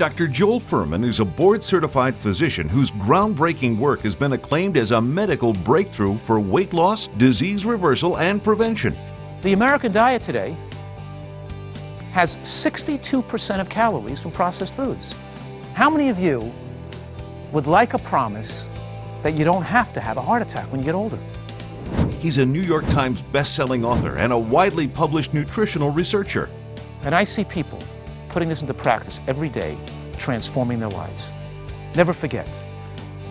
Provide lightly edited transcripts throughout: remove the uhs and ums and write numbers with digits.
Dr. Joel Fuhrman is a board-certified physician whose groundbreaking work has been acclaimed as a medical breakthrough for weight loss, disease reversal, and prevention. The American diet today has 62% of calories from processed foods. How many of you would like a promise that you don't have to have a heart attack when you get older? He's a New York Times best-selling author and a widely published nutritional researcher. And I see people putting this into practice every day, transforming their lives. Never forget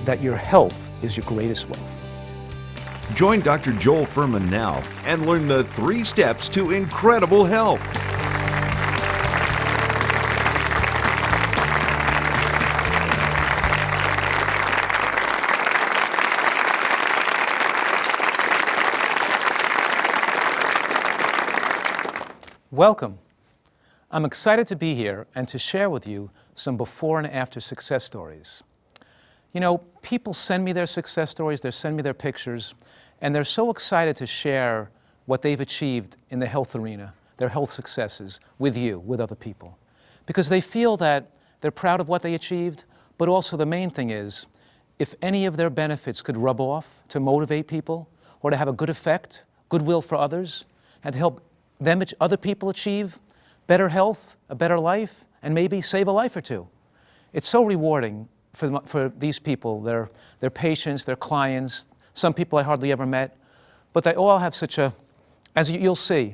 that your health is your greatest wealth. Join Dr. Joel Fuhrman now and learn the 3 steps to incredible health. Welcome. I'm excited to be here and to share with you some before and after success stories. You know, people send me their success stories, they send me their pictures, and they're so excited to share what they've achieved in the health arena, their health successes, with you, with other people. Because they feel that they're proud of what they achieved, but also the main thing is, if any of their benefits could rub off to motivate people, or to have a good effect, goodwill for others, and to help them, other people achieve better health, a better life, and maybe save a life or two. It's so rewarding for these people, their patients, their clients, some people I hardly ever met, but they all have such a, as you'll see,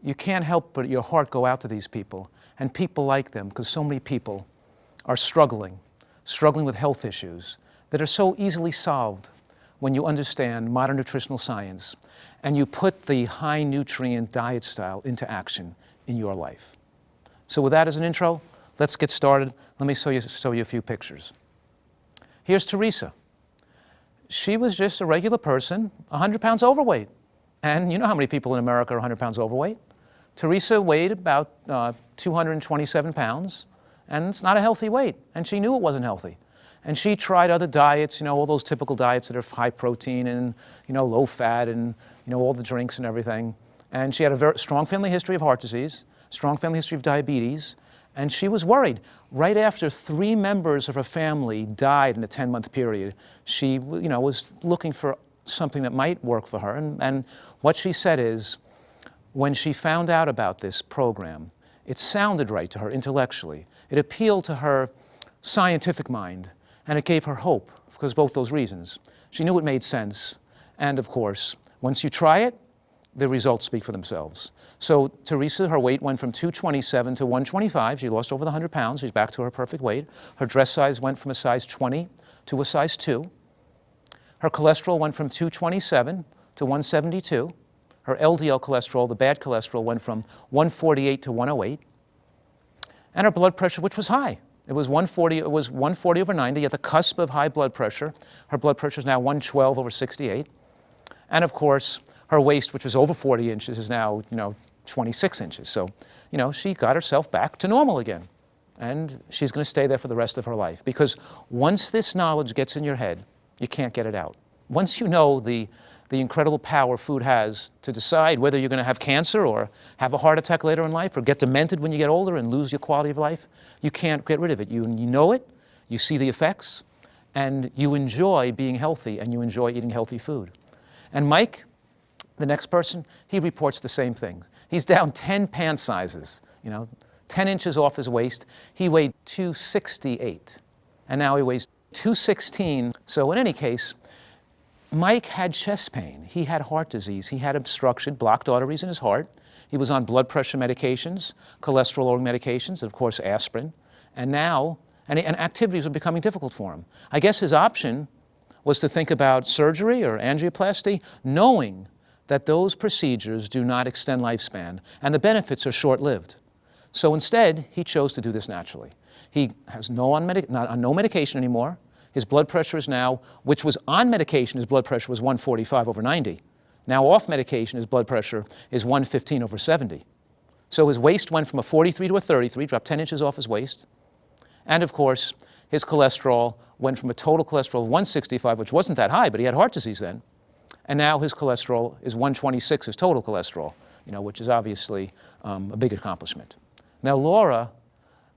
you can't help but your heart go out to these people, and people like them, because so many people are struggling with health issues that are so easily solved when you understand modern nutritional science and you put the high nutrient diet style into action in your life. So with that as an intro, let's get started. Let me show you a few pictures. Here's Teresa. She was just a regular person, 100 pounds overweight. And you know how many people in America are 100 pounds overweight? Teresa weighed about 227 pounds, and it's not a healthy weight. And she knew it wasn't healthy. And she tried other diets, you know, all those typical diets that are high protein and, you know, low fat and, you know, all the drinks and everything. And she had a very strong family history of heart disease, strong family history of diabetes, and she was worried. Right after 3 members of her family died in a 10-month period, she, you know, was looking for something that might work for her. And what she said is, when she found out about this program, it sounded right to her intellectually. It appealed to her scientific mind, and it gave her hope, because of both those reasons. She knew it made sense, and of course, once you try it, the results speak for themselves. So Teresa, her weight went from 227 to 125. She lost over the 100 pounds. She's back to her perfect weight. Her dress size went from a size 20 to a size 2. Her cholesterol went from 227 to 172. Her LDL cholesterol, the bad cholesterol, went from 148 to 108. And her blood pressure, which was high. It was 140 over 90, at the cusp of high blood pressure. Her blood pressure is now 112 over 68. And of course, her waist, which was over 40 inches, is now, you know, 26 inches. So, you know, she got herself back to normal again. And she's going to stay there for the rest of her life. Because once this knowledge gets in your head, you can't get it out. Once you know the incredible power food has to decide whether you're going to have cancer or have a heart attack later in life or get demented when you get older and lose your quality of life, you can't get rid of it. You know it, you see the effects, and you enjoy being healthy and you enjoy eating healthy food. And Mike, the next person, he reports the same thing. He's down 10 pant sizes, you know, 10 inches off his waist. He weighed 268, and now he weighs 216. So in any case, Mike had chest pain. He had heart disease. He had obstruction, blocked arteries in his heart. He was on blood pressure medications, cholesterol-lowering medications, and of course aspirin. And now, and activities were becoming difficult for him. I guess his option was to think about surgery or angioplasty, knowing that those procedures do not extend lifespan and the benefits are short-lived. So instead, he chose to do this naturally. He has not on no medication anymore. His blood pressure is now, which was on medication, his blood pressure was 145 over 90. Now off medication, his blood pressure is 115 over 70. So his waist went from a 43 to a 33, dropped 10 inches off his waist. And of course, his cholesterol went from a total cholesterol of 165, which wasn't that high, but he had heart disease then. And now his cholesterol is 126, his total cholesterol, you know, which is obviously a big accomplishment. Now Laura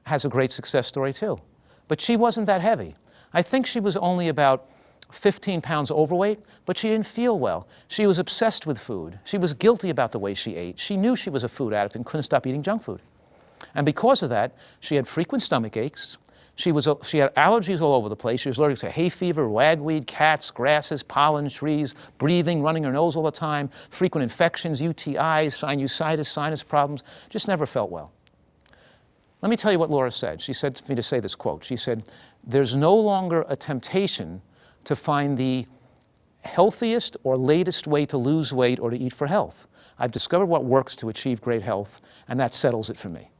has a great success story too. But she wasn't that heavy. I think she was only about 15 pounds overweight, but she didn't feel well. She was obsessed with food. She was guilty about the way she ate. She knew she was a food addict and couldn't stop eating junk food. And because of that, she had frequent stomach aches. She had allergies all over the place. She was allergic to hay fever, ragweed, cats, grasses, pollen, trees, breathing, running her nose all the time, frequent infections, UTIs, sinusitis, sinus problems, just never felt well. Let me tell you what Laura said. She said to me to say this quote. She said, "There's no longer a temptation to find the healthiest or latest way to lose weight or to eat for health. I've discovered what works to achieve great health, and that settles it for me."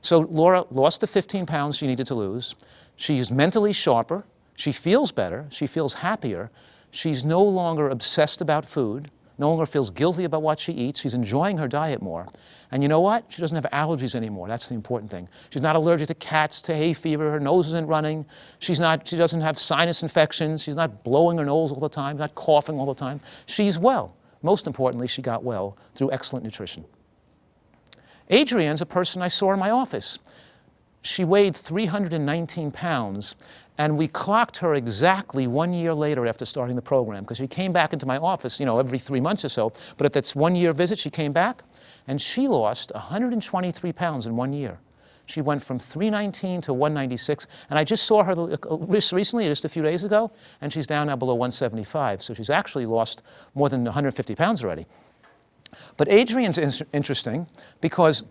So Laura lost the 15 pounds she needed to lose. She's mentally sharper. She feels better. She feels happier. She's no longer obsessed about food, no longer feels guilty about what she eats. She's enjoying her diet more. And you know what? She doesn't have allergies anymore. That's the important thing. She's not allergic to cats, to hay fever. Her nose isn't running. She doesn't have sinus infections. She's not blowing her nose all the time, not coughing all the time. She's well. Most importantly, she got well through excellent nutrition. Adrienne's a person I saw in my office. She weighed 319 pounds, and we clocked her exactly 1 year later after starting the program, because she came back into my office, every 3 months or so. But at that 1 year visit, she came back, and she lost 123 pounds in 1 year. She went from 319 to 196, and I just saw her recently, just a few days ago, and she's down now below 175. So she's actually lost more than 150 pounds already. But Adrienne's interesting because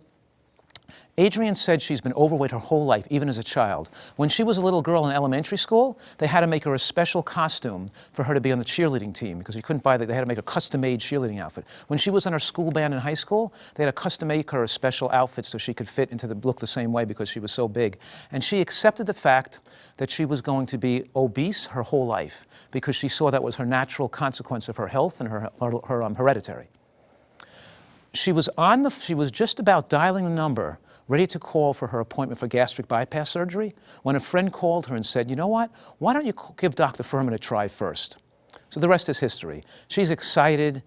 Adrienne said she's been overweight her whole life, even as a child. When she was a little girl in elementary school, they had to make her a special costume for her to be on the cheerleading team because you couldn't buy that. They had to make a custom-made cheerleading outfit. When she was on her school band in high school, they had to custom make her a special outfit so she could fit into look the same way because she was so big. And she accepted the fact that she was going to be obese her whole life because she saw that was her natural consequence of her health and her hereditary. She was just about dialing the number, ready to call for her appointment for gastric bypass surgery, when a friend called her and said, "You know what? Why don't you give Dr. Fuhrman a try first?" So the rest is history. She's excited.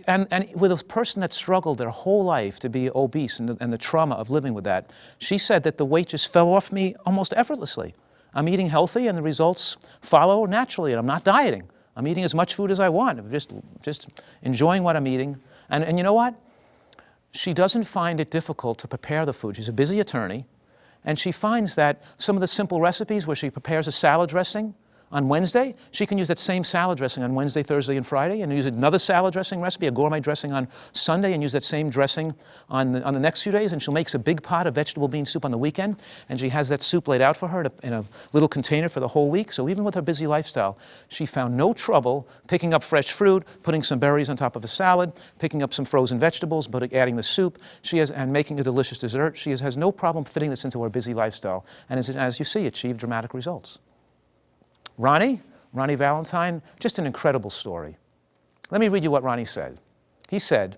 And with a person that struggled their whole life to be obese and the trauma of living with that, she said that the weight just fell off me almost effortlessly. I'm eating healthy and the results follow naturally, and I'm not dieting. I'm eating as much food as I want. I'm just enjoying what I'm eating. And you know what? She doesn't find it difficult to prepare the food. She's a busy attorney, and she finds that some of the simple recipes where she prepares a salad dressing on Wednesday, she can use that same salad dressing on Wednesday, Thursday, and Friday, and use another salad dressing recipe, a gourmet dressing on Sunday, and use that same dressing on the next few days, and she'll make a big pot of vegetable bean soup on the weekend, and she has that soup laid out for her in a little container for the whole week. So even with her busy lifestyle, she found no trouble picking up fresh fruit, putting some berries on top of a salad, picking up some frozen vegetables, adding the soup, and making a delicious dessert. She has no problem fitting this into her busy lifestyle, and as you see, achieved dramatic results. Ronnie Valentine, just an incredible story. Let me read you what Ronnie said. He said,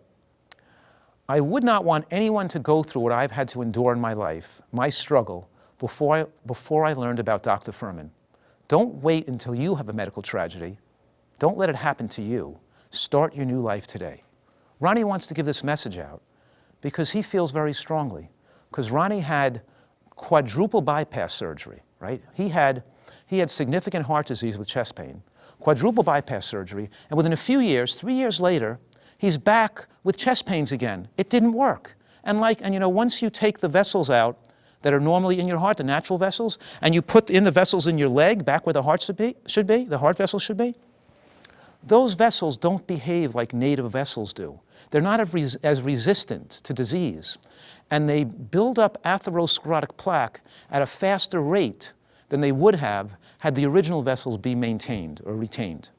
"I would not want anyone to go through what I've had to endure in my life, my struggle, before I learned about Dr. Fuhrman. Don't wait until you have a medical tragedy. Don't let it happen to you. Start your new life today." Ronnie wants to give this message out because he feels very strongly. Because Ronnie had quadruple bypass surgery, right? He had significant heart disease with chest pain, quadruple bypass surgery, and within a few years, 3 years later, he's back with chest pains again. It didn't work. And once you take the vessels out that are normally in your heart, the natural vessels, and you put in the vessels in your leg, back where the heart should be, the heart vessels should be, those vessels don't behave like native vessels do. They're not as resistant to disease, and they build up atherosclerotic plaque at a faster rate than they would have had the original vessels be maintained or retained.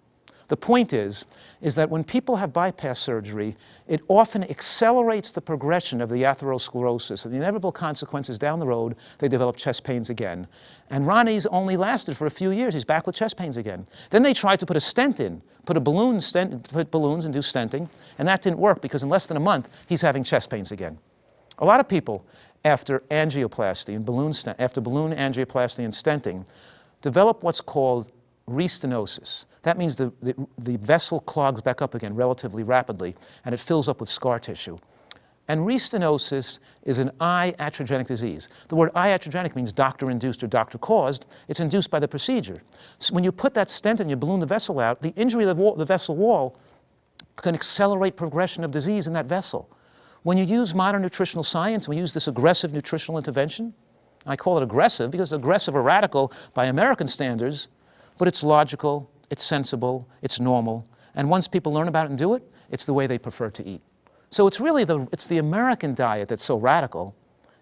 The point is that when people have bypass surgery, it often accelerates the progression of the atherosclerosis, and the inevitable consequences down the road, they develop chest pains again. And Ronnie's only lasted for a few years. He's back with chest pains again. Then they tried to put a stent in, put balloons and do stenting, and that didn't work because in less than a month, he's having chest pains again. A lot of people after angioplasty and after balloon angioplasty and stenting, develop what's called restenosis. That means the vessel clogs back up again relatively rapidly, and it fills up with scar tissue. And restenosis is an eye iatrogenic disease. The word eye iatrogenic means doctor-induced or doctor-caused. It's induced by the procedure. So when you put that stent and you balloon the vessel out, the injury of the vessel wall can accelerate progression of disease in that vessel. When you use modern nutritional science, we use this aggressive nutritional intervention. I call it aggressive because aggressive or radical by American standards, but it's logical, it's sensible, it's normal. And once people learn about it and do it, it's the way they prefer to eat. So it's really the American diet that's so radical.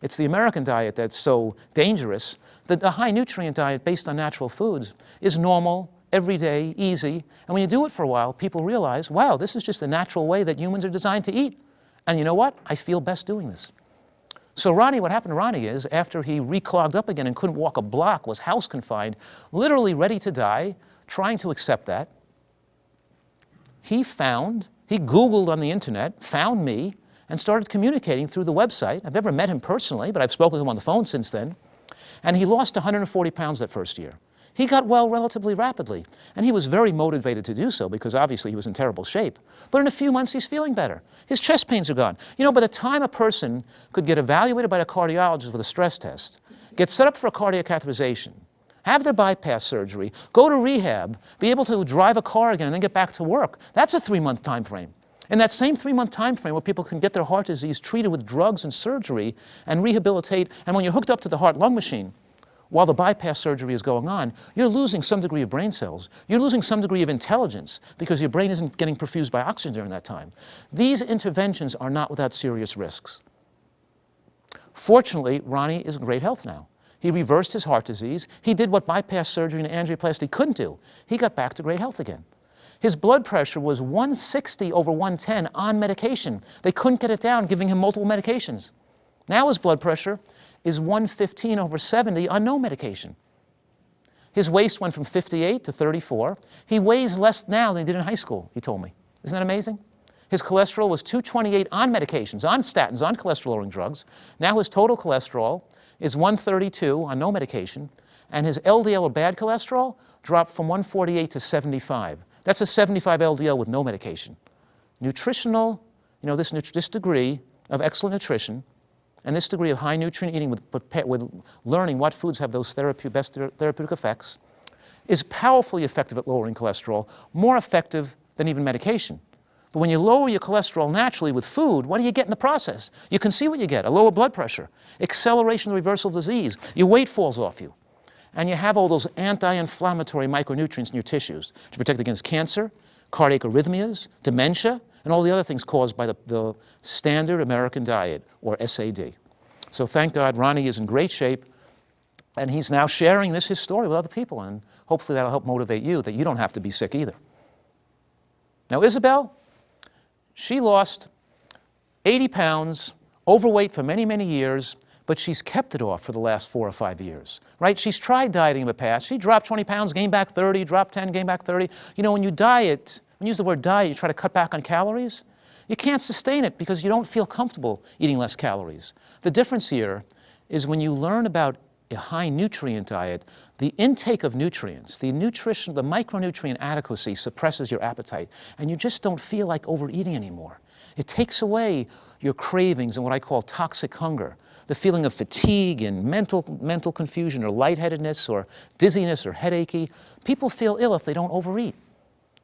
It's the American diet that's so dangerous. The high nutrient diet based on natural foods is normal, everyday, easy. And when you do it for a while, people realize, wow, this is just the natural way that humans are designed to eat. And you know what? I feel best doing this. So Ronnie, what happened to Ronnie is, after he reclogged up again and couldn't walk a block, was house confined, literally ready to die, trying to accept that, he Googled on the internet, found me, and started communicating through the website. I've never met him personally, but I've spoken to him on the phone since then. And he lost 140 pounds that first year. He got well relatively rapidly, and he was very motivated to do so because obviously he was in terrible shape. But in a few months, he's feeling better. His chest pains are gone. You know, by the time a person could get evaluated by a cardiologist with a stress test, get set up for a cardiac catheterization, have their bypass surgery, go to rehab, be able to drive a car again, and then get back to work, that's a 3-month time frame. In that same 3-month time frame where people can get their heart disease treated with drugs and surgery and rehabilitate, and when you're hooked up to the heart-lung machine, while the bypass surgery is going on, you're losing some degree of brain cells. You're losing some degree of intelligence because your brain isn't getting perfused by oxygen during that time. These interventions are not without serious risks. Fortunately, Ronnie is in great health now. He reversed his heart disease. He did what bypass surgery and angioplasty couldn't do. He got back to great health again. His blood pressure was 160 over 110 on medication. They couldn't get it down, giving him multiple medications. Now his blood pressure is 115 over 70 on no medication. His waist went from 58 to 34. He weighs less now than he did in high school, he told me. Isn't that amazing? His cholesterol was 228 on medications, on statins, on cholesterol-lowering drugs. Now his total cholesterol is 132 on no medication, and his LDL or bad cholesterol dropped from 148 to 75. That's a 75 LDL with no medication. Nutritional, this degree of excellent nutrition and this degree of high nutrient eating with learning what foods have those best therapeutic effects is powerfully effective at lowering cholesterol, more effective than even medication. But when you lower your cholesterol naturally with food, what do you get in the process? You can see what you get: a lower blood pressure, acceleration of reversal of disease, your weight falls off you, and you have all those anti-inflammatory micronutrients in your tissues to protect against cancer, cardiac arrhythmias, dementia, and all the other things caused by the standard American diet, or SAD. So thank God Ronnie is in great shape, and he's now sharing his story with other people, and hopefully that'll help motivate you that you don't have to be sick either. Now Isabel, she lost 80 pounds, overweight for many, many years, but she's kept it off for the last 4 or 5 years, right? She's tried dieting in the past. She dropped 20 pounds, gained back 30, dropped 10, gained back 30. You know, when you diet, when you use the word diet, you try to cut back on calories, you can't sustain it because you don't feel comfortable eating less calories. The difference here is when you learn about a high nutrient diet, the intake of nutrients, the micronutrient adequacy suppresses your appetite, and you just don't feel like overeating anymore. It takes away your cravings and what I call toxic hunger, the feeling of fatigue and mental confusion or lightheadedness or dizziness or headachy. People feel ill if they don't overeat.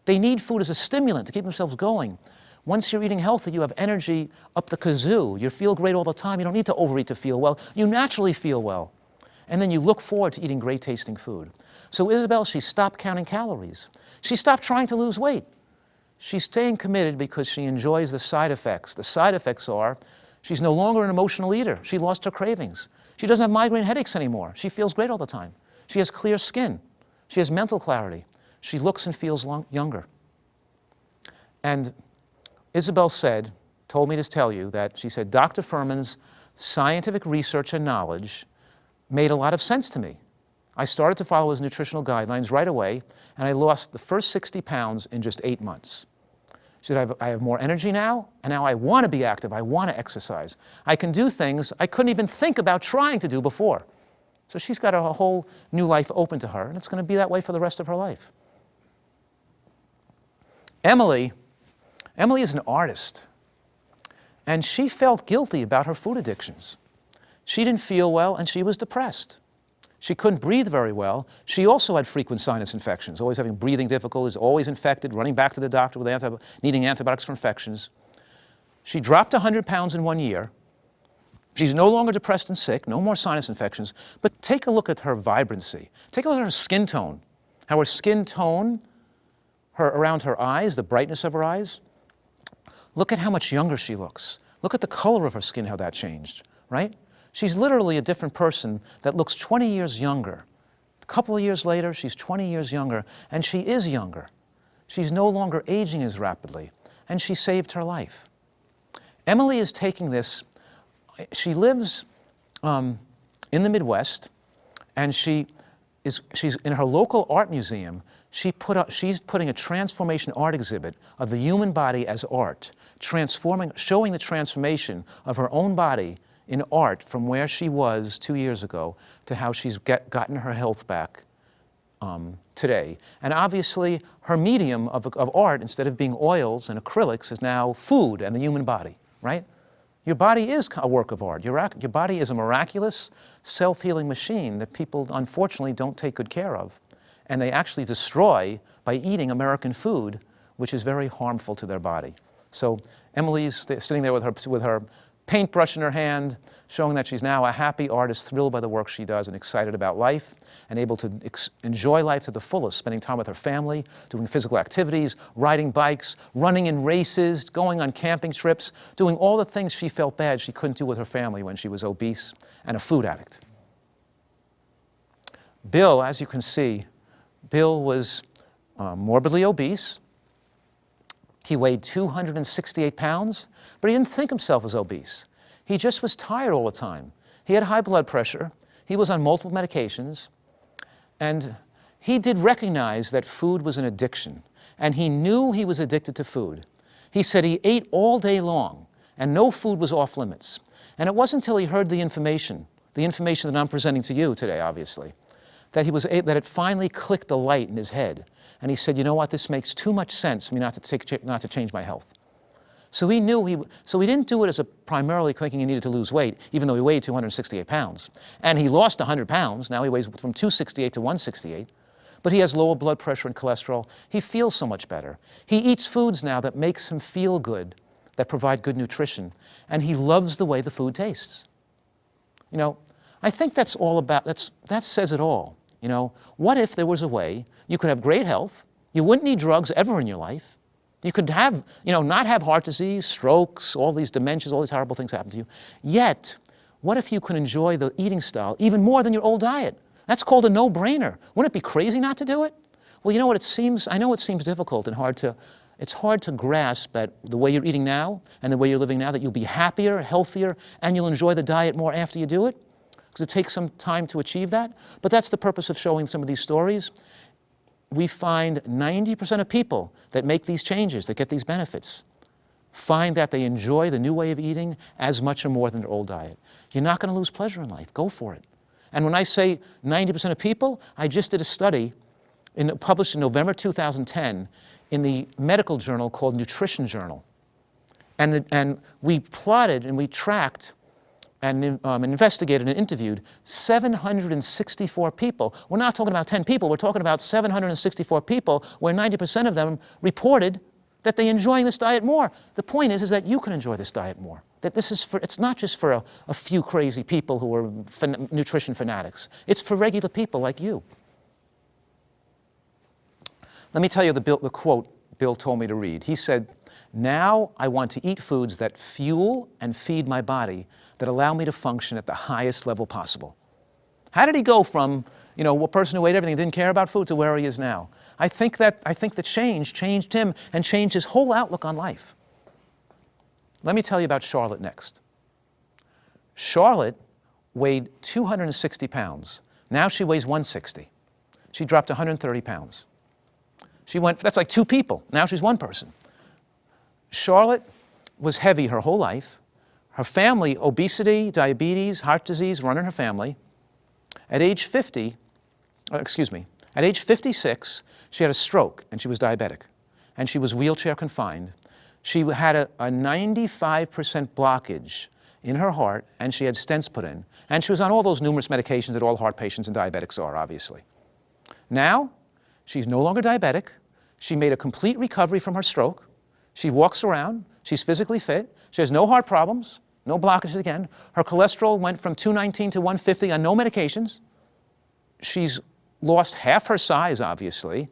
They need food as a stimulant to keep themselves going. Once you're eating healthy, you have energy up the kazoo. You feel great all the time. You don't need to overeat to feel well. You naturally feel well. And then you look forward to eating great tasting food. So Isabel, she stopped counting calories. She stopped trying to lose weight. She's staying committed because she enjoys the side effects. The side effects are she's no longer an emotional eater. She lost her cravings. She doesn't have migraine headaches anymore. She feels great all the time. She has clear skin. She has mental clarity. She looks and feels younger. And Isabel told me to tell you that she said, Dr. Fuhrman's scientific research and knowledge made a lot of sense to me. I started to follow his nutritional guidelines right away, and I lost the first 60 pounds in just 8 months. She said, I have more energy now, and now I want to be active. I want to exercise. I can do things I couldn't even think about trying to do before. So she's got a whole new life open to her, and it's going to be that way for the rest of her life. Emily is an artist. And she felt guilty about her food addictions. She didn't feel well, and she was depressed. She couldn't breathe very well. She also had frequent sinus infections, always having breathing difficulties, always infected, running back to the doctor with needing antibiotics for infections. She dropped 100 pounds in 1 year. She's no longer depressed and sick, no more sinus infections, but take a look at her vibrancy. Take a look at her skin tone, how her skin tone, around her eyes, the brightness of her eyes. Look at how much younger she looks. Look at the color of her skin, how that changed, right? She's literally a different person that looks 20 years younger. A couple of years later, she's 20 years younger, and she is younger. She's no longer aging as rapidly, and she saved her life. Emily is taking this. She lives in the Midwest, and she's in her local art museum. She's putting a transformation art exhibit of the human body as art, showing the transformation of her own body in art from where she was 2 years ago to how she's gotten her health back today. And obviously, her medium of art, instead of being oils and acrylics, is now food and the human body, right? Your body is a work of art. Your body is a miraculous, self-healing machine that people, unfortunately, don't take good care of. And they actually destroy by eating American food, which is very harmful to their body. So Emily's sitting there with her paintbrush in her hand, showing that she's now a happy artist, thrilled by the work she does and excited about life and able to enjoy life to the fullest, spending time with her family, doing physical activities, riding bikes, running in races, going on camping trips, doing all the things she felt bad she couldn't do with her family when she was obese and a food addict. Bill, as you can see, Bill was morbidly obese. He weighed 268 pounds, but he didn't think himself as obese. He just was tired all the time. He had high blood pressure. He was on multiple medications. And he did recognize that food was an addiction. And he knew he was addicted to food. He said he ate all day long, and no food was off limits. And it wasn't until he heard the information that I'm presenting to you today, obviously, that it finally clicked the light in his head. And he said, you know what, this makes too much sense for me not to change my health. So he knew so he didn't do it as primarily thinking he needed to lose weight, even though he weighed 268 pounds. And he lost 100 pounds. Now he weighs from 268 to 168. But he has lower blood pressure and cholesterol. He feels so much better. He eats foods now that makes him feel good, that provide good nutrition. And he loves the way the food tastes. You know, I think that's all about, that says it all. You know, what if there was a way you could have great health, you wouldn't need drugs ever in your life, you could have, not have heart disease, strokes, all these dementias, all these horrible things happen to you. Yet, what if you could enjoy the eating style even more than your old diet? That's called a no-brainer. Wouldn't it be crazy not to do it? Well, you know what, I know it seems difficult and it's hard to grasp that the way you're eating now and the way you're living now, that you'll be happier, healthier, and you'll enjoy the diet more after you do it. Because it takes some time to achieve that. But that's the purpose of showing some of these stories. We find 90% of people that make these changes, that get these benefits, find that they enjoy the new way of eating as much or more than their old diet. You're not going to lose pleasure in life. Go for it. And when I say 90% of people, I just did a study published in November 2010 in the medical journal called Nutrition Journal. And we plotted and we tracked and investigated and interviewed 764 people. We're not talking about 10 people, we're talking about 764 people where 90% of them reported that they're enjoying this diet more. The point is that you can enjoy this diet more. That it's not just for a few crazy people who are nutrition fanatics. It's for regular people like you. Let me tell you the quote Bill told me to read. He said, "Now I want to eat foods that fuel and feed my body, that allow me to function at the highest level possible." How did he go from, a person who ate everything and didn't care about food to where he is now? I think the change changed him and changed his whole outlook on life. Let me tell you about Charlotte next. Charlotte weighed 260 pounds. Now she weighs 160. She dropped 130 pounds. That's like two people. Now she's one person. Charlotte was heavy her whole life. Her family, obesity, diabetes, heart disease, run in her family. At age 56, she had a stroke and she was diabetic. And she was wheelchair confined. She had a 95% blockage in her heart, and she had stents put in. And she was on all those numerous medications that all heart patients and diabetics are, obviously. Now, she's no longer diabetic. She made a complete recovery from her stroke. She walks around. She's physically fit. She has no heart problems, no blockages again. Her cholesterol went from 219 to 150 on no medications. She's lost half her size, obviously.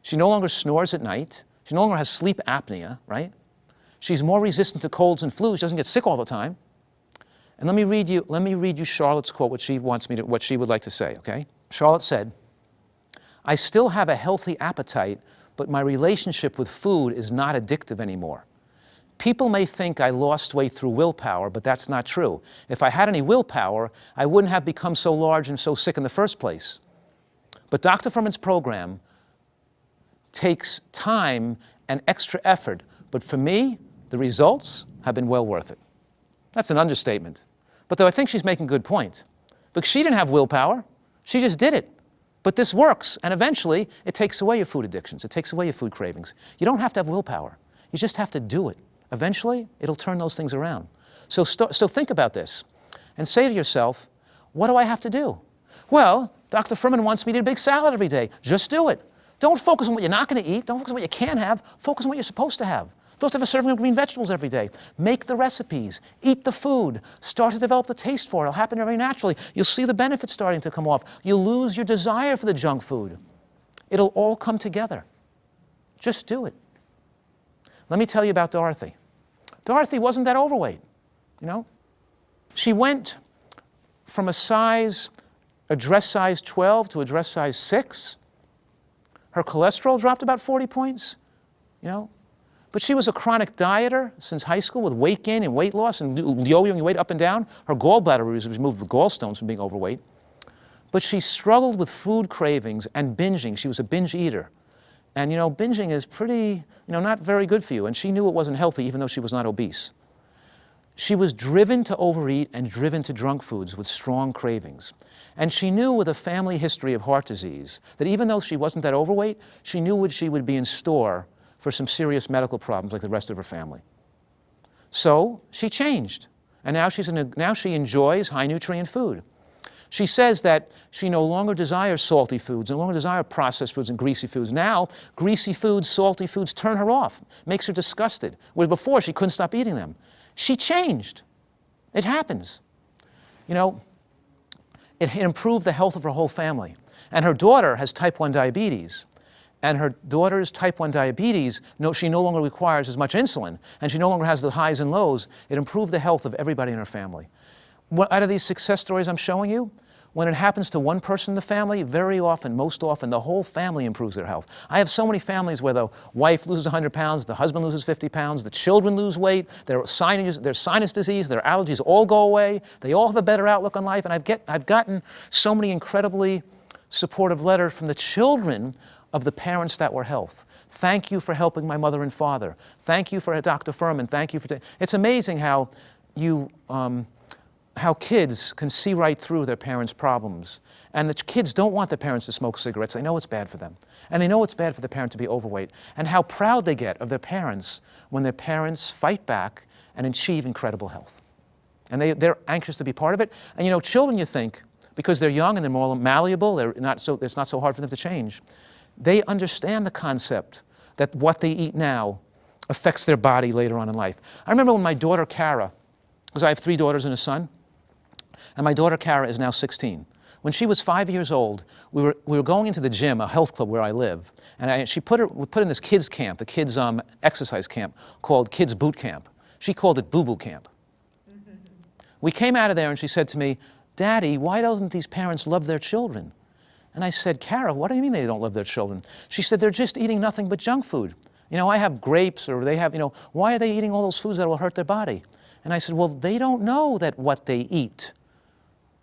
She no longer snores at night. She no longer has sleep apnea, right? She's more resistant to colds and flus. She doesn't get sick all the time. And let me read you Charlotte's quote, what she would like to say, okay? Charlotte said, "I still have a healthy appetite, but my relationship with food is not addictive anymore. People may think I lost weight through willpower, but that's not true. If I had any willpower, I wouldn't have become so large and so sick in the first place. But Dr. Fuhrman's program takes time and extra effort, but for me, the results have been well worth it." That's an understatement. But though I think she's making a good point. Because she didn't have willpower. She just did it. But this works, and eventually it takes away your food addictions. It takes away your food cravings. You don't have to have willpower. You just have to do it. Eventually, it'll turn those things around. So think about this and say to yourself, what do I have to do? Well, Dr. Fuhrman wants me to eat a big salad every day. Just do it. Don't focus on what you're not going to eat. Don't focus on what you can have. Focus on what you're supposed to have. You're supposed to have a serving of green vegetables every day. Make the recipes. Eat the food. Start to develop the taste for it. It'll happen very naturally. You'll see the benefits starting to come off. You'll lose your desire for the junk food. It'll all come together. Just do it. Let me tell you about Dorothy. Dorothy wasn't that overweight, you know. She went from a dress size 12 to a dress size 6. Her cholesterol dropped about 40 points, you know. But she was a chronic dieter since high school with weight gain and weight loss and yo-yoing weight up and down. Her gallbladder was removed with gallstones from being overweight. But she struggled with food cravings and binging. She was a binge eater. And, you know, binging is pretty, not very good for you. And she knew it wasn't healthy, even though she was not obese. She was driven to overeat and driven to junk foods with strong cravings. And she knew with a family history of heart disease that even though she wasn't that overweight, she knew she would be in store for some serious medical problems like the rest of her family. So she changed. And now she enjoys high nutrient food. She says that she no longer desires salty foods, no longer desires processed foods and greasy foods. Now, greasy foods, salty foods turn her off, makes her disgusted. Where before she couldn't stop eating them. She changed. It happens. It improved the health of her whole family. And her daughter has type 1 diabetes. And her daughter's type 1 diabetes, she no longer requires as much insulin, and she no longer has the highs and lows. It improved the health of everybody in her family. Out of these success stories I'm showing you, when it happens to one person in the family, very often, most often, the whole family improves their health. I have so many families where the wife loses 100 pounds, the husband loses 50 pounds, the children lose weight, their sinus disease, their allergies all go away, they all have a better outlook on life, and I've gotten so many incredibly supportive letters from the children of the parents that were health. Thank you for helping my mother and father. Thank you for Dr. Fuhrman. Thank you for... It's amazing how kids can see right through their parents' problems. And the kids don't want their parents to smoke cigarettes. They know it's bad for them. And they know it's bad for the parent to be overweight. And how proud they get of their parents when their parents fight back and achieve incredible health. And they're anxious to be part of it. And children, you think, because they're young and they're more malleable, it's not so hard for them to change. They understand the concept that what they eat now affects their body later on in life. I remember when my daughter Cara, because I have 3 daughters and a son, and my daughter Cara is now 16. When she was 5 years old, we were going into the gym, a health club where I live, and we put in this kids camp, the kids exercise camp called Kids Boot Camp. She called it Boo Boo Camp. We came out of there and she said to me, "Daddy, why don't these parents love their children?" And I said, "Cara, what do you mean they don't love their children?" She said, "They're just eating nothing but junk food. I have grapes, or they have, why are they eating all those foods that will hurt their body?" And I said, "Well, they don't know that what they eat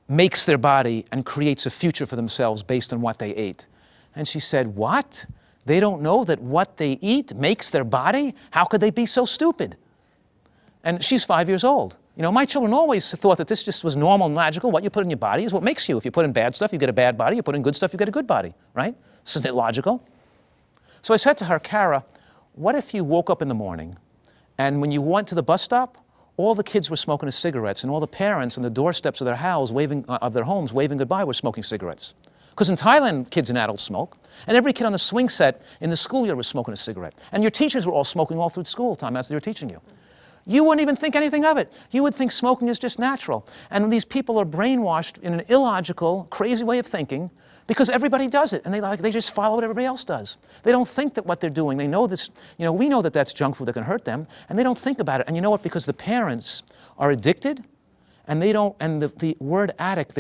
makes their body and creates a future for themselves based on what they ate." And she said, "What? They don't know that what they eat makes their body? How could they be so stupid?" And she's 5 years old. My children always thought that this just was normal and logical. What you put in your body is what makes you. If you put in bad stuff, you get a bad body. You put in good stuff, you get a good body, right? Isn't it logical? So I said to her, "Cara, what if you woke up in the morning And when you went to the bus stop, all the kids were smoking cigarettes, and all the parents on the doorsteps of their house, of their homes, waving goodbye, were smoking cigarettes. Because in Thailand, kids and adults smoke, and every kid on the swing set in the school year was smoking a cigarette. And your teachers were all smoking all through school time as they were teaching you. You wouldn't even think anything of it. You would think smoking is just natural. And these people are brainwashed in an illogical, crazy way of thinking because everybody does it, and they just follow what everybody else does. They don't think that what they're doing, they know this, we know that that's junk food that can hurt them, and they don't think about it. And you know what? Because the parents are addicted, and they don't, and the word addict,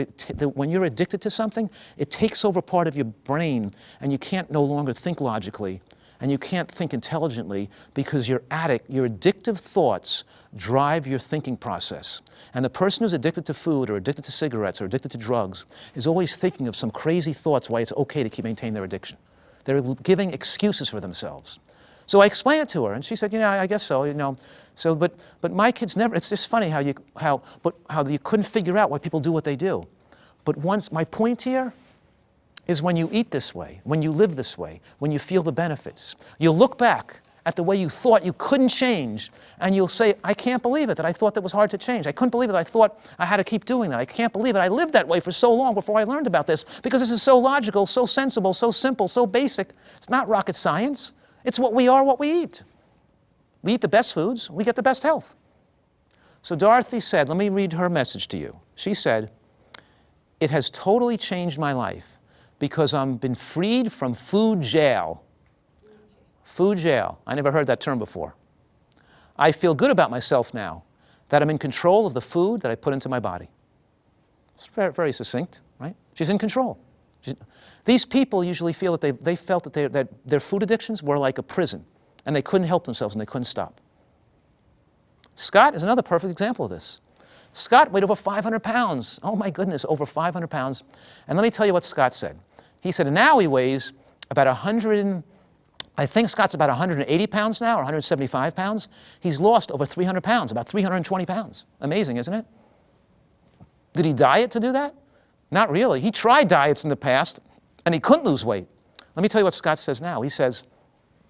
when you're addicted to something, it takes over part of your brain, and you can't no longer think logically, and you can't think intelligently because your addictive thoughts drive your thinking process. And the person who's addicted to food or addicted to cigarettes or addicted to drugs is always thinking of some crazy thoughts why it's okay to maintain their addiction. They're giving excuses for themselves. So I explained it to her, and she said, I guess so, So, but my kids never. It's just funny how you couldn't figure out why people do what they do. But my point here is when you eat this way, when you live this way, when you feel the benefits, you'll look back at the way you thought you couldn't change, and you'll say, I can't believe it that I thought that was hard to change. I couldn't believe it that I thought I had to keep doing that. I can't believe it. I lived that way for so long before I learned about this, because this is so logical, so sensible, so simple, so basic. It's not rocket science. It's what we are, what we eat. We eat the best foods, we get the best health. So Dorothy said, let me read her message to you. She said, it has totally changed my life because I've been freed from food jail. Food jail. I never heard that term before. I feel good about myself now that I'm in control of the food that I put into my body. It's very, very succinct, right? She's in control. These people usually feel that they felt that their food addictions were like a prison, and they couldn't help themselves and they couldn't stop. Scott is another perfect example of this. Scott weighed over 500 pounds. Oh my goodness, over 500 pounds. And let me tell you what Scott said. He said, and now he weighs about I think Scott's about 180 pounds now, or 175 pounds. He's lost over 300 pounds, about 320 pounds. Amazing, isn't it? Did he diet to do that? Not really. He tried diets in the past, and he couldn't lose weight. Let me tell you what Scott says now. He says,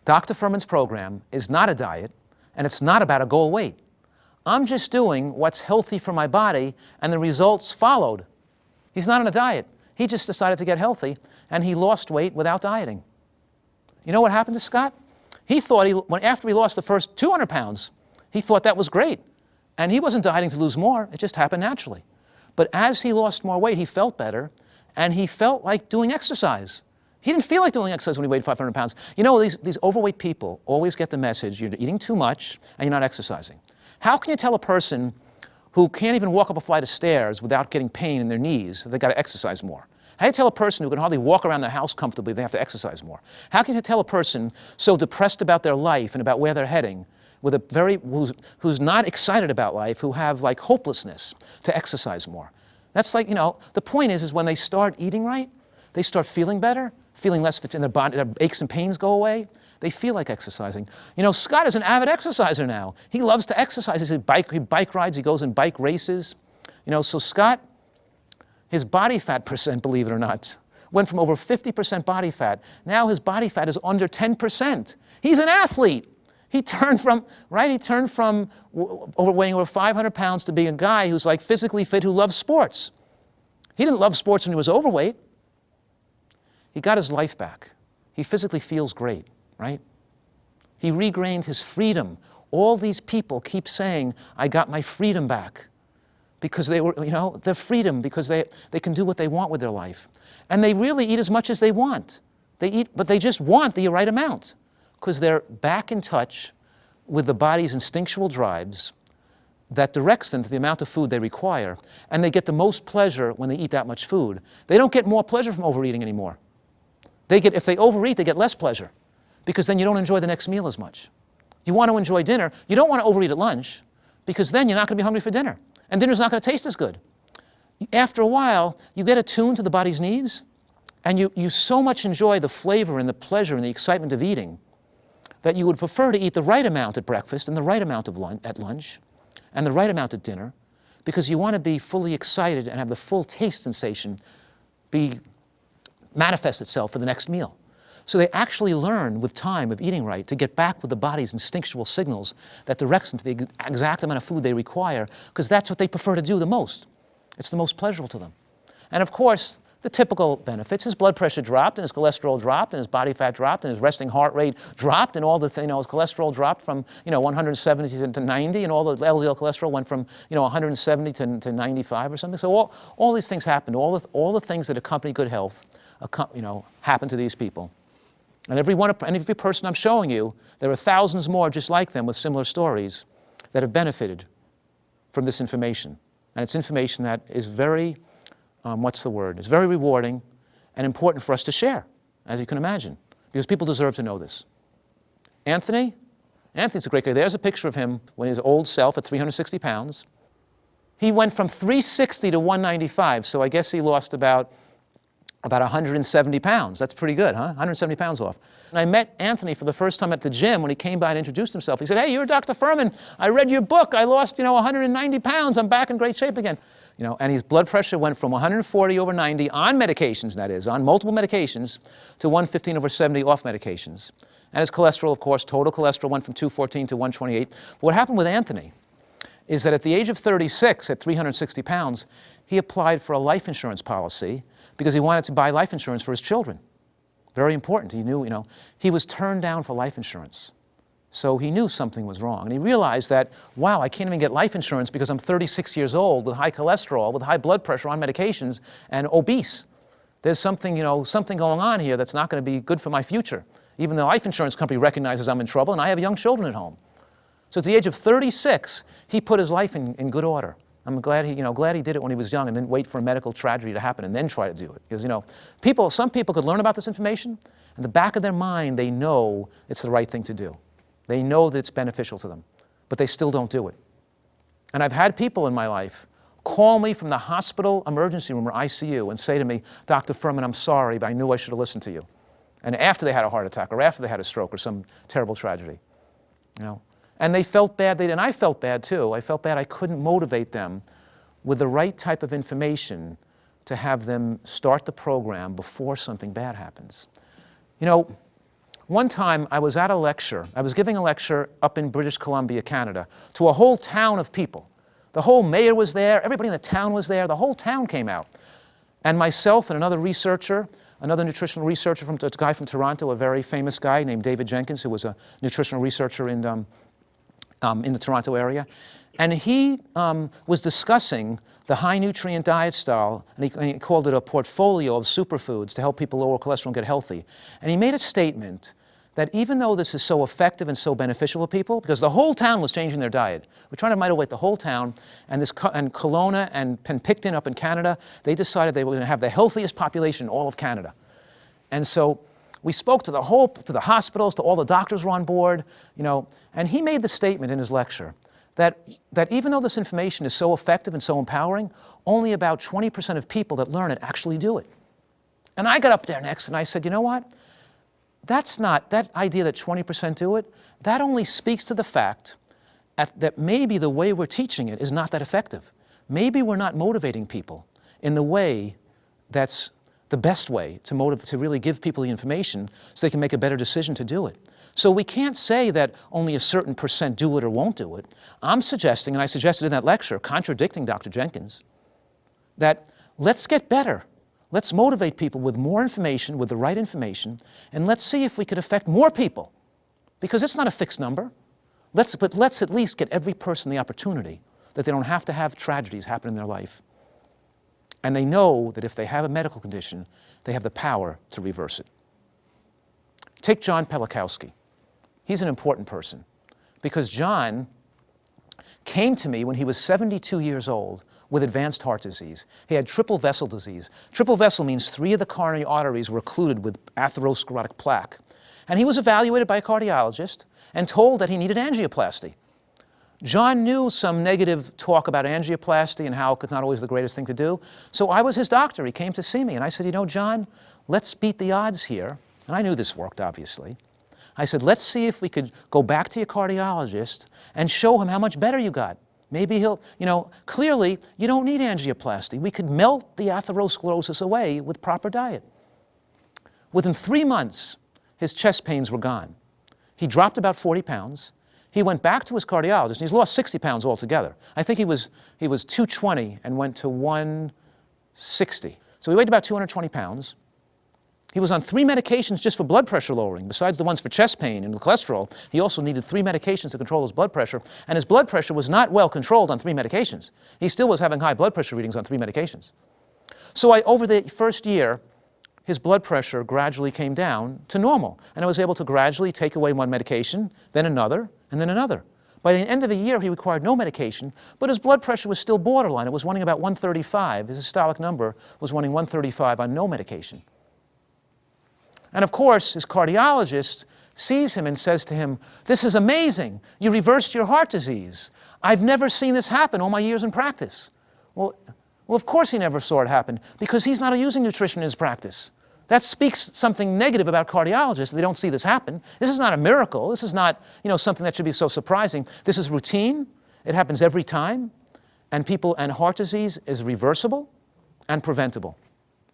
Dr. Fuhrman's program is not a diet, and it's not about a goal weight. I'm just doing what's healthy for my body, and the results followed. He's not on a diet. He just decided to get healthy, and he lost weight without dieting. You know what happened to Scott? He thought, after he lost the first 200 pounds, he thought that was great. And he wasn't dieting to lose more. It just happened naturally. But as he lost more weight, he felt better, and he felt like doing exercise. He didn't feel like doing exercise when he weighed 500 pounds. You know, these overweight people always get the message, you're eating too much, and you're not exercising. How can you tell a person who can't even walk up a flight of stairs without getting pain in their knees that they've got to exercise more? How do you tell a person who can hardly walk around their house comfortably they have to exercise more? How can you tell a person so depressed about their life and about where they're heading, with who's not excited about life, who have like hopelessness, to exercise more? That's like, the point is when they start eating right, they start feeling better, feeling less in their body, their aches and pains go away. They feel like exercising. Scott is an avid exerciser now. He loves to exercise. He bike rides, he goes in bike races. So Scott, his body fat percent, believe it or not, went from over 50% body fat. Now his body fat is under 10%. He's an athlete. He turned from weighing over 500 pounds to being a guy who's like physically fit, who loves sports. He didn't love sports when he was overweight. He got his life back. He physically feels great, right? He regained his freedom. All these people keep saying, I got my freedom back. Because their freedom, because they can do what they want with their life. And they really eat as much as they want. They eat, but they just want the right amount, because they're back in touch with the body's instinctual drives that directs them to the amount of food they require, and they get the most pleasure when they eat that much food. They don't get more pleasure from overeating anymore. If they overeat, they get less pleasure, because then you don't enjoy the next meal as much. You want to enjoy dinner. You don't want to overeat at lunch, because then you're not going to be hungry for dinner. And dinner's not going to taste as good. After a while, you get attuned to the body's needs, and you so much enjoy the flavor and the pleasure and the excitement of eating that you would prefer to eat the right amount at breakfast and the right amount at lunch and the right amount at dinner, because you want to be fully excited and have the full taste sensation manifest itself for the next meal. So they actually learn with time of eating right to get back with the body's instinctual signals that directs them to the exact amount of food they require, because that's what they prefer to do the most. It's the most pleasurable to them. And of course, the typical benefits, his blood pressure dropped, and his cholesterol dropped, and his body fat dropped, and his resting heart rate dropped, and all the his cholesterol dropped from 170 to 90, and all the LDL cholesterol went from 170 to 95 or something. So all these things happened. All the things that accompany good health, happen to these people. And every person I'm showing you, there are thousands more just like them with similar stories that have benefited from this information. And it's information that is very it's very rewarding and important for us to share, as you can imagine, because people deserve to know this. Anthony's a great guy. There's a picture of him when his old self at 360 pounds. He went from 360 to 195, so I guess he lost about 170 pounds. That's pretty good, huh? 170 pounds off. And I met Anthony for the first time at the gym when he came by and introduced himself. He said, "Hey, you're Dr. Fuhrman. I read your book. I lost, 190 pounds. I'm back in great shape again." And his blood pressure went from 140 over 90 on medications, that is, on multiple medications, to 115 over 70 off medications. And his cholesterol, of course, total cholesterol went from 214 to 128. But what happened with Anthony is that at the age of 36, at 360 pounds, he applied for a life insurance policy because he wanted to buy life insurance for his children. Very important. He knew, he was turned down for life insurance. So he knew something was wrong. And he realized that, wow, I can't even get life insurance because I'm 36 years old with high cholesterol, with high blood pressure on medications, and obese. There's something going on here that's not going to be good for my future, even though the life insurance company recognizes I'm in trouble and I have young children at home. So at the age of 36, he put his life in good order. I'm glad he did it when he was young and didn't wait for a medical tragedy to happen and then try to do it. Because, some people could learn about this information, and in the back of their mind, they know it's the right thing to do. They know that it's beneficial to them, but they still don't do it. And I've had people in my life call me from the hospital emergency room or ICU and say to me, "Dr. Fuhrman, I'm sorry, but I knew I should have listened to you." And after they had a heart attack or after they had a stroke or some terrible tragedy, And they felt bad, and I felt bad too. I felt bad I couldn't motivate them with the right type of information to have them start the program before something bad happens. One time I was at a lecture, I was giving a lecture up in British Columbia, Canada, to a whole town of people. The whole mayor was there, everybody in the town was there, the whole town came out. And myself and another researcher, another nutritional researcher, a guy from Toronto, a very famous guy named David Jenkins, who was a nutritional researcher in the Toronto area. And he was discussing the high nutrient diet style, and he called it a portfolio of superfoods to help people lower cholesterol and get healthy. And he made a statement that even though this is so effective and so beneficial to people, because the whole town was changing their diet, we're trying to motivate the whole town, and Kelowna and Penticton up in Canada, they decided they were going to have the healthiest population in all of Canada. And so we spoke to the hospitals, to all the doctors were on board, and he made the statement in his lecture that even though this information is so effective and so empowering, only about 20% of people that learn it actually do it. And I got up there next and I said, you know what? That idea that 20% do it, that only speaks to the fact that maybe the way we're teaching it is not that effective. Maybe we're not motivating people in the way that's the best way to really give people the information so they can make a better decision to do it. So we can't say that only a certain percent do it or won't do it. I'm suggesting, and I suggested in that lecture, contradicting Dr. Jenkins, that let's get better. Let's motivate people with more information, with the right information, and let's see if we could affect more people. Because it's not a fixed number. But let's at least get every person the opportunity that they don't have to have tragedies happen in their life. And they know that if they have a medical condition, they have the power to reverse it. Take John Pelikowski. He's an important person because John came to me when he was 72 years old with advanced heart disease. He had triple vessel disease. Triple vessel means 3 of the coronary arteries were occluded with atherosclerotic plaque. And he was evaluated by a cardiologist and told that he needed angioplasty. John knew some negative talk about angioplasty and how it was not always the greatest thing to do. So I was his doctor. He came to see me. And I said, John, let's beat the odds here. And I knew this worked, obviously. I said, let's see if we could go back to your cardiologist and show him how much better you got. Maybe he'll, clearly you don't need angioplasty. We could melt the atherosclerosis away with proper diet. Within 3 months, his chest pains were gone. He dropped about 40 pounds. He went back to his cardiologist, and he's lost 60 pounds altogether. I think he was 220 and went to 160. So he weighed about 220 pounds. He was on 3 medications just for blood pressure lowering. Besides the ones for chest pain and cholesterol, he also needed 3 medications to control his blood pressure. And his blood pressure was not well controlled on 3 medications. He still was having high blood pressure readings on 3 medications. So over the first year, his blood pressure gradually came down to normal. And I was able to gradually take away one medication, then another, and then another. By the end of a year, he required no medication, but his blood pressure was still borderline. It was running about 135. His systolic number was running 135 on no medication. And of course, his cardiologist sees him and says to him, "This is amazing. You reversed your heart disease. I've never seen this happen all my years in practice." Well, of course he never saw it happen, because he's not using nutrition in his practice. That speaks something negative about cardiologists. They don't see this happen. This is not a miracle. This is not, something that should be so surprising. This is routine. It happens every time. And heart disease is reversible and preventable.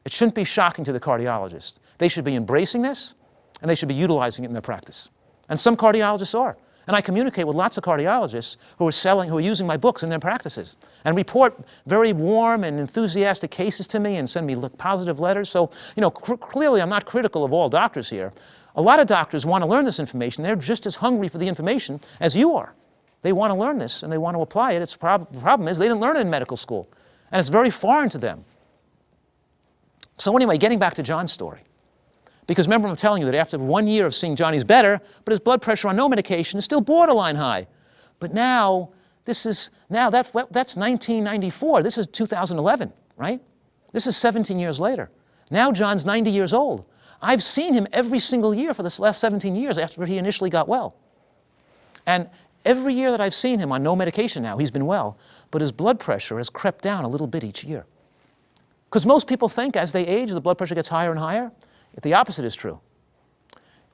It shouldn't be shocking to the cardiologist. They should be embracing this, and they should be utilizing it in their practice. And some cardiologists are. And I communicate with lots of cardiologists who are using my books in their practices and report very warm and enthusiastic cases to me and send me positive letters. So, clearly I'm not critical of all doctors here. A lot of doctors want to learn this information. They're just as hungry for the information as you are. They want to learn this and they want to apply it. The problem is they didn't learn it in medical school, and it's very foreign to them. So anyway, getting back to John's story. Because remember, I'm telling you that after 1 year of seeing Johnny's better, but his blood pressure on no medication is still borderline high. But now, that's 1994. This is 2011, right? This is 17 years later. Now John's 90 years old. I've seen him every single year for this last 17 years after he initially got well. And every year that I've seen him on no medication now, he's been well, but his blood pressure has crept down a little bit each year. Because most people think as they age, the blood pressure gets higher and higher. The opposite is true.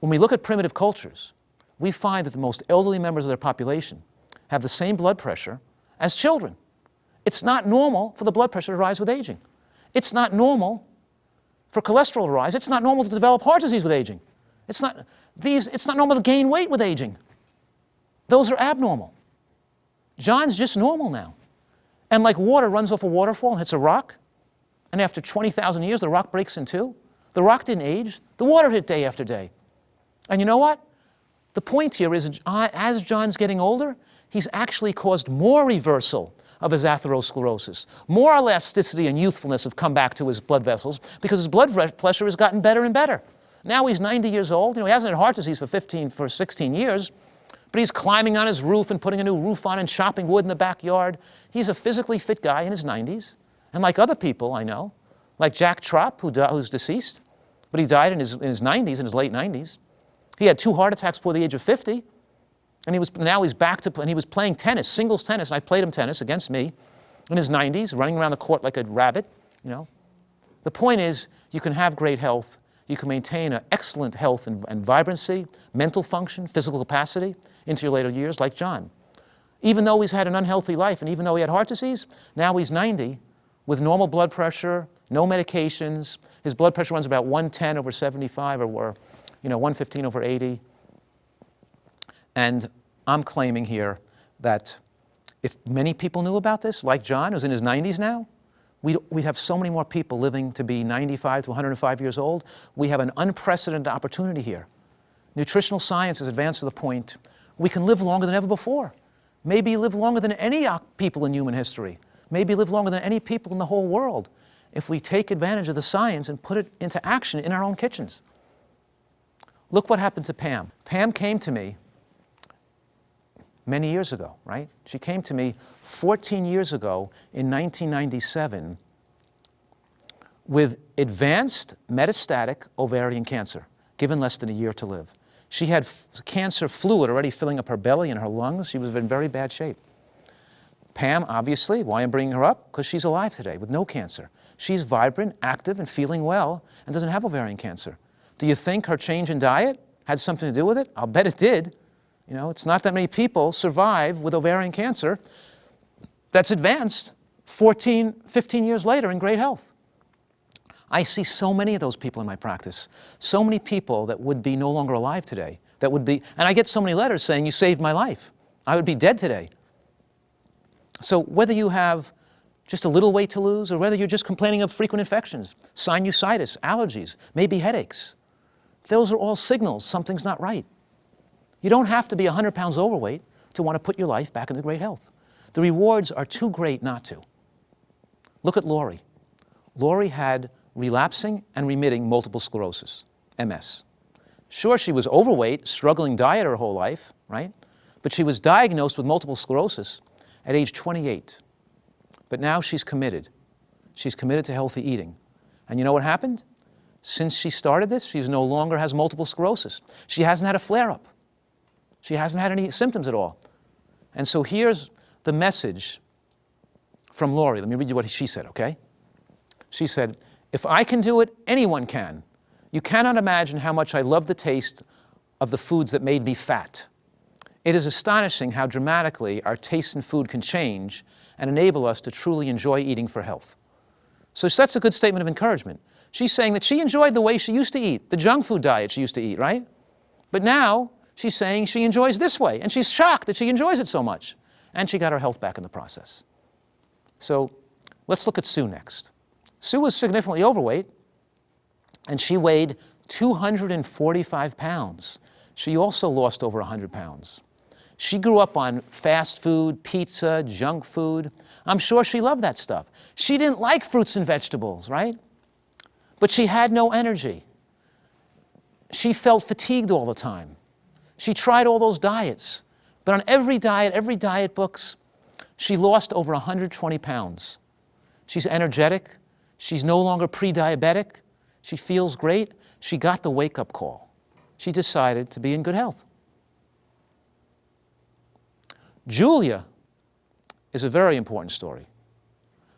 When we look at primitive cultures, we find that the most elderly members of their population have the same blood pressure as children. It's not normal for the blood pressure to rise with aging. It's not normal for cholesterol to rise. It's not normal to develop heart disease with aging. It's not normal to gain weight with aging. Those are abnormal. John's just normal now. And like water runs off a waterfall and hits a rock, and after 20,000 years, the rock breaks in two. The rock didn't age. The water hit day after day. And you know what? The point here is, as John's getting older, he's actually caused more reversal of his atherosclerosis. More elasticity and youthfulness have come back to his blood vessels because his blood pressure has gotten better and better. Now he's 90 years old. He hasn't had heart disease for 16 years, but he's climbing on his roof and putting a new roof on and chopping wood in the backyard. He's a physically fit guy in his 90s. And like other people I know, like Jack Tropp, who's deceased, but he died in his 90s, in his late 90s. He had 2 heart attacks before the age of 50, and now he's back to, and he was playing tennis, singles tennis, and I played him tennis against me in his 90s, running around the court like a rabbit, The point is, you can have great health, you can maintain an excellent health and vibrancy, mental function, physical capacity into your later years, like John. Even though he's had an unhealthy life, and even though he had heart disease, now he's 90 with normal blood pressure, no medications. His blood pressure runs about 110 over 75 or 115 over 80. And I'm claiming here that if many people knew about this, like John, who's in his 90s now, we'd have so many more people living to be 95 to 105 years old. We have an unprecedented opportunity here. Nutritional science has advanced to the point we can live longer than ever before. Maybe live longer than any people in human history. Maybe live longer than any people in the whole world if we take advantage of the science and put it into action in our own kitchens. Look what happened to Pam. Pam came to me many years ago, right? She came to me 14 years ago in 1997 with advanced metastatic ovarian cancer, given less than a year to live. She had cancer fluid already filling up her belly and her lungs. She was in very bad shape. Pam, obviously, why I'm bringing her up? Because she's alive today with no cancer. She's vibrant, active, and feeling well, and doesn't have ovarian cancer. Do you think her change in diet had something to do with it? I'll bet it did. It's not that many people survive with ovarian cancer that's advanced 14, 15 years later in great health. I see so many of those people in my practice. So many people that would be no longer alive today. And I get so many letters saying, you saved my life. I would be dead today. So whether you have just a little weight to lose, or whether you're just complaining of frequent infections, sinusitis, allergies, maybe headaches, those are all signals something's not right. You don't have to be 100 pounds overweight to want to put your life back into great health. The rewards are too great not to. Look at Lori. Lori had relapsing and remitting multiple sclerosis, MS. Sure, she was overweight, struggling diet her whole life, right? But she was diagnosed with multiple sclerosis at age 28. But now she's committed. She's committed to healthy eating. And you know what happened? Since she started this, she no longer has multiple sclerosis. She hasn't had a flare-up. She hasn't had any symptoms at all. And so here's the message from Lori. Let me read you what she said, okay? She said, if I can do it, anyone can. You cannot imagine how much I love the taste of the foods that made me fat. It is astonishing how dramatically our taste in food can change and enable us to truly enjoy eating for health. So that's a good statement of encouragement. She's saying that she enjoyed the way she used to eat, the junk food diet she used to eat, right? But now she's saying she enjoys this way, and she's shocked that she enjoys it so much. And she got her health back in the process. So let's look at Sue next. Sue was significantly overweight, and she weighed 245 pounds. She also lost over 100 pounds. She grew up on fast food, pizza, junk food. I'm sure she loved that stuff. She didn't like fruits and vegetables, right? But she had no energy. She felt fatigued all the time. She tried all those diets. But on every diet books, she lost over 120 pounds. She's energetic. She's no longer pre-diabetic. She feels great. She got the wake-up call. She decided to be in good health. Julia is a very important story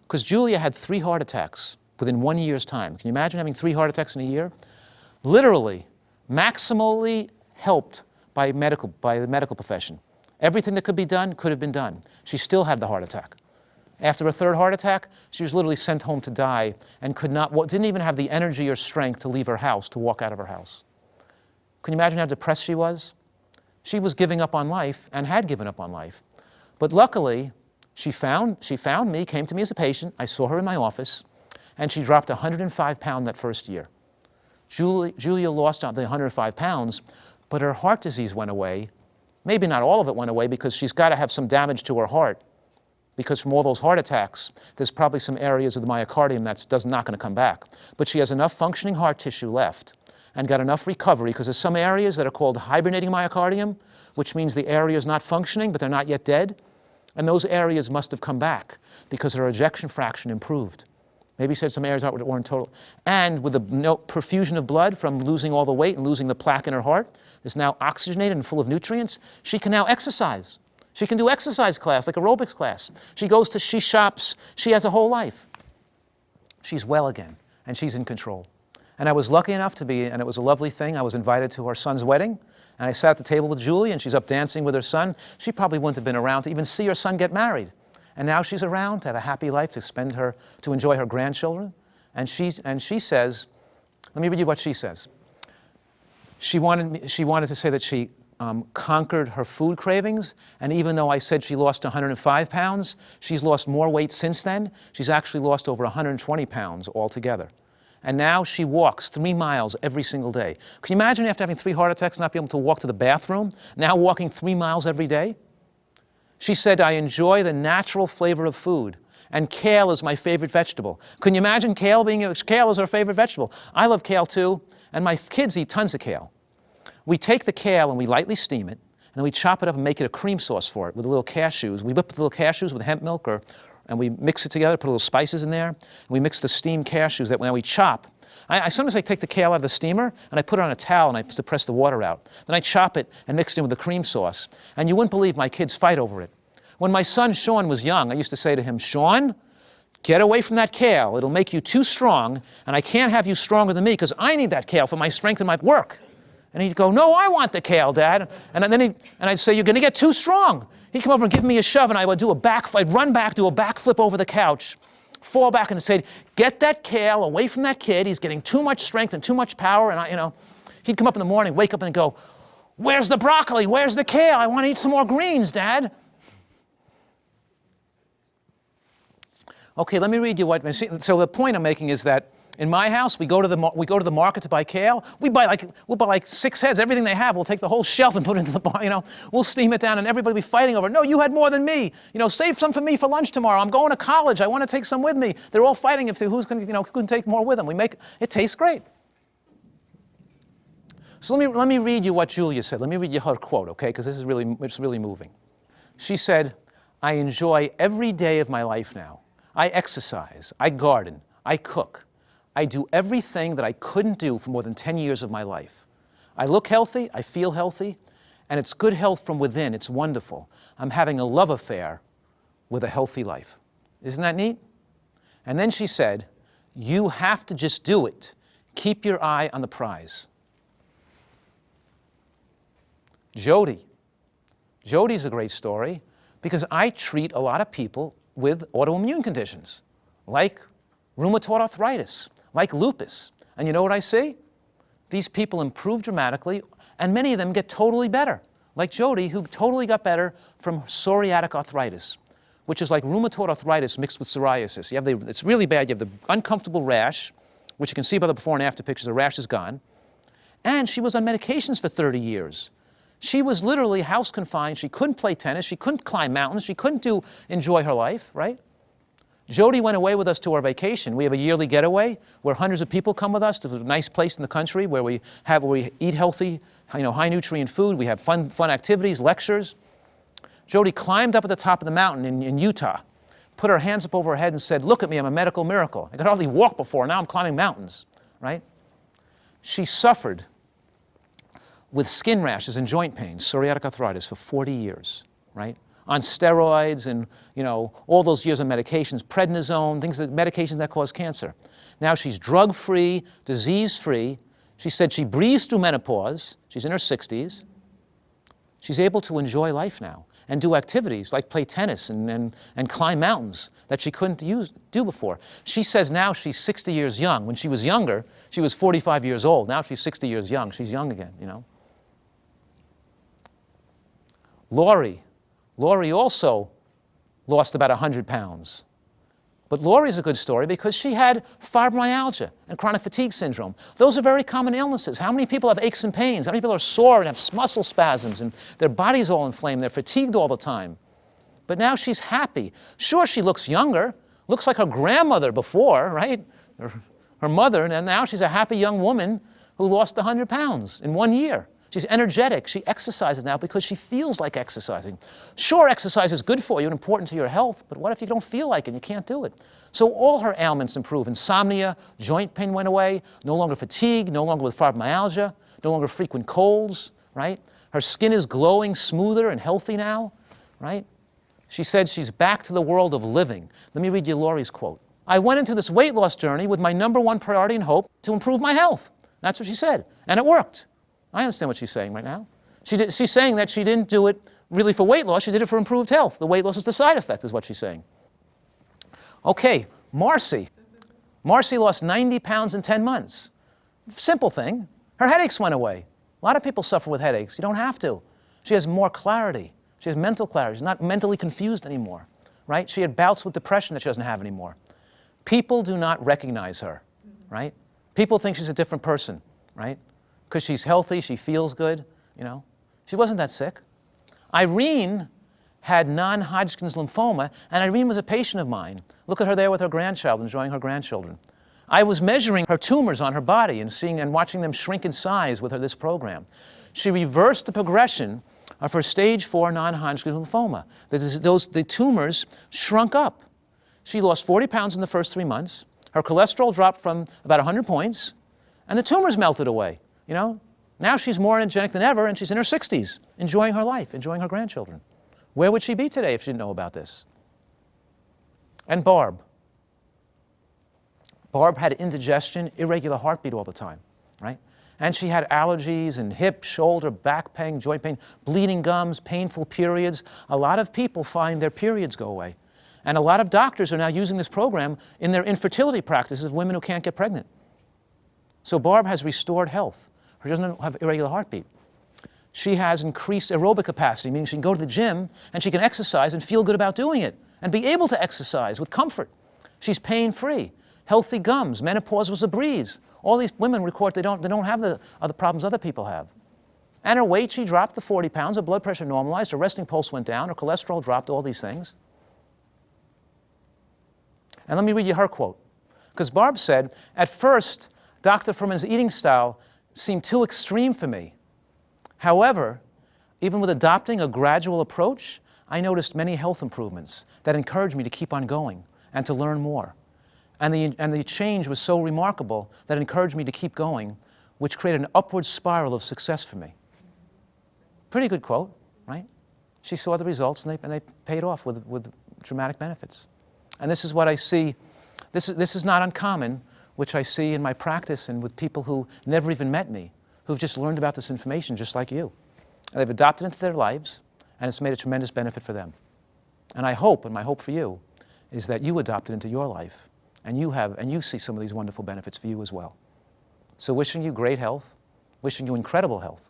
because Julia had 3 heart attacks within 1 year's time. Can you imagine having 3 heart attacks in a year? Literally, maximally helped by the medical profession. Everything that could be done could have been done. She still had the heart attack. After a 3rd heart attack, she was literally sent home to die and didn't even have the energy or strength to leave her house, to walk out of her house. Can you imagine how depressed she was? She was giving up on life and had given up on life. But luckily, she found me, came to me as a patient. I saw her in my office, and she dropped 105 pounds that first year. Julia lost the 105 pounds, but her heart disease went away. Maybe not all of it went away because she's got to have some damage to her heart. Because from all those heart attacks, there's probably some areas of the myocardium that's not going to come back. But she has enough functioning heart tissue left and got enough recovery, because there's some areas that are called hibernating myocardium, which means the area is not functioning, but they're not yet dead. And those areas must have come back because her ejection fraction improved. Maybe said some areas weren't total. And with the perfusion of blood from losing all the weight and losing the plaque in her heart, is now oxygenated and full of nutrients, she can now exercise. She can do exercise class, like aerobics class. She shops, she has a whole life. She's well again, and she's in control. And I was lucky enough to be, and it was a lovely thing, I was invited to her son's wedding, and I sat at the table with Julie, and she's up dancing with her son. She probably wouldn't have been around to even see her son get married. And now she's around to have a happy life, to enjoy her grandchildren. And she says, let me read you what she says. She wanted to say that she conquered her food cravings, and even though I said she lost 105 pounds, she's lost more weight since then. She's actually lost over 120 pounds altogether. And now she walks 3 miles every single day. Can you imagine after having 3 heart attacks not being able to walk to the bathroom, now walking 3 miles every day? She said, I enjoy the natural flavor of food, and kale is my favorite vegetable. Can you imagine kale is her favorite vegetable? I love kale too, and my kids eat tons of kale. We take the kale and we lightly steam it, and then we chop it up and make it a cream sauce for it with little cashews. We whip the little cashews with hemp milk, and we mix it together, put a little spices in there, and we mix the steamed cashews that when we chop. I sometimes take the kale out of the steamer, and I put it on a towel, and I suppress the water out. Then I chop it and mix it in with the cream sauce. And you wouldn't believe my kids fight over it. When my son Sean was young, I used to say to him, Sean, get away from that kale. It'll make you too strong, and I can't have you stronger than me because I need that kale for my strength and my work. And he'd go, no, I want the kale, Dad. And I'd say, you're going to get too strong. He'd come over and give me a shove, and I would I'd run back, do a backflip over the couch, fall back and say, get that kale away from that kid. He's getting too much strength and too much power. And he'd come up in the morning, wake up and go, where's the broccoli? Where's the kale? I want to eat some more greens, Dad. Okay, let me read you what. So the point I'm making is that in my house, we go to the market to buy kale. We'll buy like 6 heads, everything they have. We'll take the whole shelf and put it into the bar. We'll steam it down, and everybody will be fighting over. No, you had more than me. Save some for me for lunch tomorrow. I'm going to college. I want to take some with me. They're all fighting if who's going to, who can take more with them. It tastes great. So let me read you what Julia said. Let me read you her quote, okay? Because it's really moving. She said, "I enjoy every day of my life now. I exercise. I garden. I cook. I do everything that I couldn't do for more than 10 years of my life. I look healthy, I feel healthy, and it's good health from within. It's wonderful. I'm having a love affair with a healthy life." Isn't that neat? And then she said, "You have to just do it. Keep your eye on the prize." Jody. Jody's a great story because I treat a lot of people with autoimmune conditions like rheumatoid arthritis, like lupus. And you know what I see? These people improve dramatically, and many of them get totally better. Like Jody, who totally got better from psoriatic arthritis, which is like rheumatoid arthritis mixed with psoriasis. It's really bad. You have the uncomfortable rash, which you can see by the before and after pictures. The rash is gone. And she was on medications for 30 years. She was literally house confined. She couldn't play tennis. She couldn't climb mountains. She couldn't enjoy her life, right? Jody went away with us to our vacation. We have a yearly getaway where hundreds of people come with us to a nice place in the country where we eat healthy, high nutrient food. We have fun activities, lectures. Jody climbed up at the top of the mountain in Utah, put her hands up over her head and said, "Look at me, I'm a medical miracle. I could hardly walk before, now I'm climbing mountains," right? She suffered with skin rashes and joint pains, psoriatic arthritis, for 40 years, right? On steroids and, all those years of medications, prednisone, medications that cause cancer. Now she's drug-free, disease-free. She said she breezed through menopause. She's in her 60s. She's able to enjoy life now and do activities like play tennis and climb mountains that she couldn't do before. She says now she's 60 years young. When she was younger, she was 45 years old. Now she's 60 years young. She's young again, Lori also lost about 100 pounds. But Lori's a good story because she had fibromyalgia and chronic fatigue syndrome. Those are very common illnesses. How many people have aches and pains? How many people are sore and have muscle spasms and their body's all inflamed? They're fatigued all the time. But now she's happy. Sure, she looks younger, looks like her grandmother before, right? Her mother, and now she's a happy young woman who lost 100 pounds in 1 year. She's energetic. She exercises now because she feels like exercising. Sure, exercise is good for you and important to your health, but what if you don't feel like it and you can't do it? So all her ailments improve. Insomnia, joint pain went away, no longer fatigue, no longer with fibromyalgia, no longer frequent colds, right? Her skin is glowing, smoother and healthy now, right? She said she's back to the world of living. Let me read you Lori's quote. "I went into this weight loss journey with my #1 priority and hope to improve my health." That's what she said, and it worked. I understand what she's saying right now. She's saying that she didn't do it really for weight loss. She did it for improved health. The weight loss is the side effect, is what she's saying. Okay, Marcy. Marcy lost 90 pounds in 10 months. Simple thing. Her headaches went away. A lot of people suffer with headaches. You don't have to. She has more clarity. She has mental clarity. She's not mentally confused anymore, right? She had bouts with depression that she doesn't have anymore. People do not recognize her, right? People think she's a different person, right? Because she's healthy, she feels good, She wasn't that sick. Irene had non-Hodgkin's lymphoma, and Irene was a patient of mine. Look at her there with her grandchild, enjoying her grandchildren. I was measuring her tumors on her body and watching them shrink in size with this program. She reversed the progression of her stage 4 non-Hodgkin's lymphoma. The tumors shrunk up. She lost 40 pounds in the first 3 months. Her cholesterol dropped from about 100 points, and the tumors melted away. Now she's more energetic than ever, and she's in her 60s, enjoying her life, enjoying her grandchildren. Where would she be today if she didn't know about this? And Barb. Barb had indigestion, irregular heartbeat all the time, right? And she had allergies and hip, shoulder, back pain, joint pain, bleeding gums, painful periods. A lot of people find their periods go away. And a lot of doctors are now using this program in their infertility practices of women who can't get pregnant. So Barb has restored health. She doesn't have irregular heartbeat. She has increased aerobic capacity, meaning she can go to the gym and she can exercise and feel good about doing it and be able to exercise with comfort. She's pain-free, healthy gums, menopause was a breeze. All these women report they don't have the other problems other people have. And her weight, she dropped to 40 pounds, her blood pressure normalized, her resting pulse went down, her cholesterol dropped, all these things. And let me read you her quote. Because Barb said, at first, Dr. Fuhrman's eating style seemed too extreme for me. However, even with adopting a gradual approach, I noticed many health improvements that encouraged me to keep on going and to learn more. And the change was so remarkable that it encouraged me to keep going, which created an upward spiral of success for me. Pretty good quote, right? She saw the results and they paid off with dramatic benefits. And this is what I see. This is not uncommon, which I see in my practice and with people who never even met me, who've just learned about this information just like you. And they've adopted it into their lives, and it's made a tremendous benefit for them. And I hope, and my hope for you, is that you adopt it into your life, and you see some of these wonderful benefits for you as well. So wishing you great health, wishing you incredible health,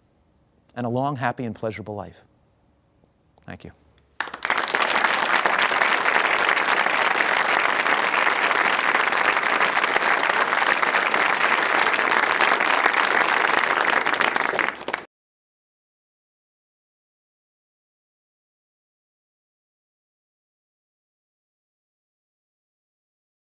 and a long, happy, and pleasurable life. Thank you.